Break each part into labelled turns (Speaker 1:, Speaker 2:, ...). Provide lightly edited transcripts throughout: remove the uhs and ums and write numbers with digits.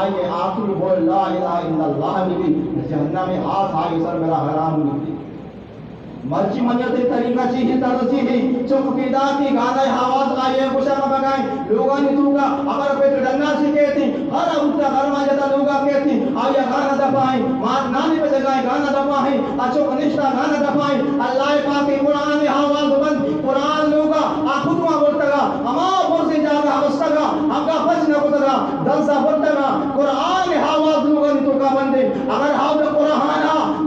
Speaker 1: آئیے آخر بول لا الہ الا اللہ بھی جہنم میں ہاتھ آئے سر میرا حرام ہوئی مرچی منیتی طریقہ چیزی ترسی ہی چک پیدا کی گانا حواز آئیے خوشا مبگائیں لوگا نتوگا اگر پیٹ ڈنگا سی کہتی ہر اُتا غرما جتا لوگا کہتی آئیے گانا دفائیں مات نانی پہ جگائیں گانا دفائیں اچھو کنشتہ گانا دفائیں اللہ پاکی قرآن حواز بند قرآن لوگا آخدوہ بولتگا اما پرسی جاگا بستگا ہمگا بچ نہ کتگا دلسا بولتگا قرآن حواز لوگا نتوگا بندے اگر حاول قرآن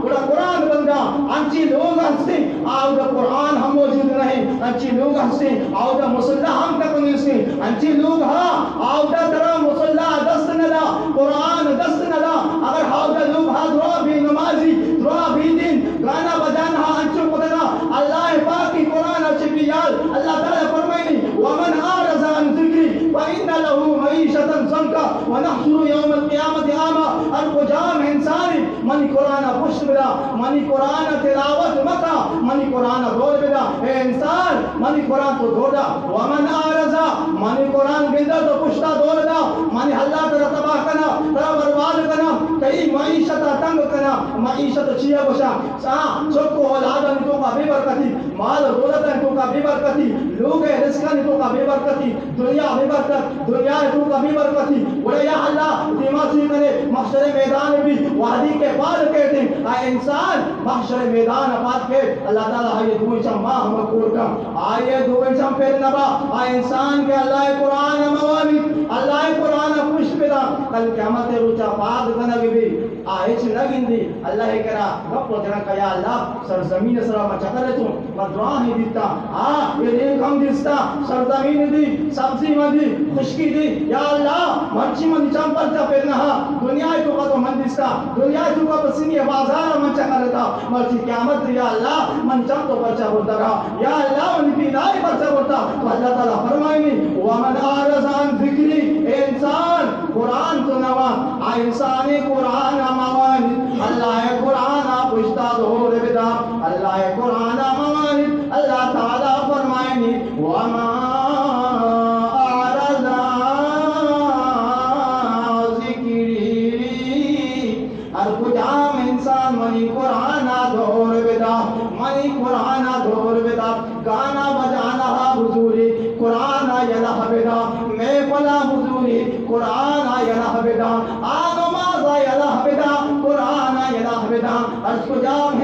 Speaker 1: قرآن بندہ انچی لوگ ہستے آؤ قرآن ہم موجود نہیں انچی لوگ ہستے آؤ مسلح ہم تک نہیں انچی لوگ ہاں آؤ طرح مسلح دست ندا قرآن دست ندا اگر آؤ لوگ ہاں دعا بھی نمازی دعا بھی دن گانا بجانا ہاں انچو قدنا اللہ پاک کی قرآن اچھی بیال اللہ تعالیٰ فرمائنی ومن آرز عن ذکری فإن له معیشتا ضنکا ونحشر یوم القیامت آما القجام انسانی منی قرآن پشت بدا منی قرآن تلاوت مکا منی قرآن دور بدا اے انسان منی قرآن تو دور دا ومن آرزا منی قرآن گندہ تو پشتا دور دا منی اللہ ترہ تباہ کنا ترہ برباد کنا کئی معیشت تنگ کنا معیشت چیا بشا چکو اولاد انتو کا بے برکتی مال دولت انتو کا بے برکتی لوگ رزق انتو کا بے برکتی دنیا بے برکت دنیا انتو کا بے برکتی بڑے یا اللہ دیماسی کرے محشر میدان بھی وحدی کے بعد کہتے ہیں آئے انسان محشر میدان بعد کے اللہ تعالیٰ آئیے دوئی چم ماہ مکور کم آئیے دوئی چم پھر نبا آئے انسان کے اللہ قرآن موابی اللہ قرآن پشت پیدا کل قیامت روچا پاد کنگی بھی آئے چھ لگن دی اللہ کرا گپ وجنہ کہ یا اللہ سرزمین سرا میں چکر رہتوں میں دعا ہی دیتا یہ ریل کم دیستا سرزمین دی سبزی میں دی خشکی دی یا اللہ مرچی میں دی چم پرچا پیدنا دنیا تو کا تو من دیستا دنیا تو کا پسینی بازار من چکر رہتا مرچی قیامت یا اللہ من چم تو پرچا بولتا رہا یا اللہ من پیدائی پرچا بولتا تو اللہ تعالیٰ فرمائنی ومن آرز عن ذکری اے انسان قرآن تو نوا انسانی قرآن موانی اللہ قرآن پشتا دور بدا اللہ قرآن موانی اللہ تعالیٰ فرمائنی وما آرز عن ذکری ہر کجام انسان منی قرآن دور بدا منی قرآن دور بدا گانا بجانا حضوری قرآن یلہ بدا میں پلا حضوری قرآن یلہ بدا آنماز یلہ بدا قرآن یلہ بدا ہر کجام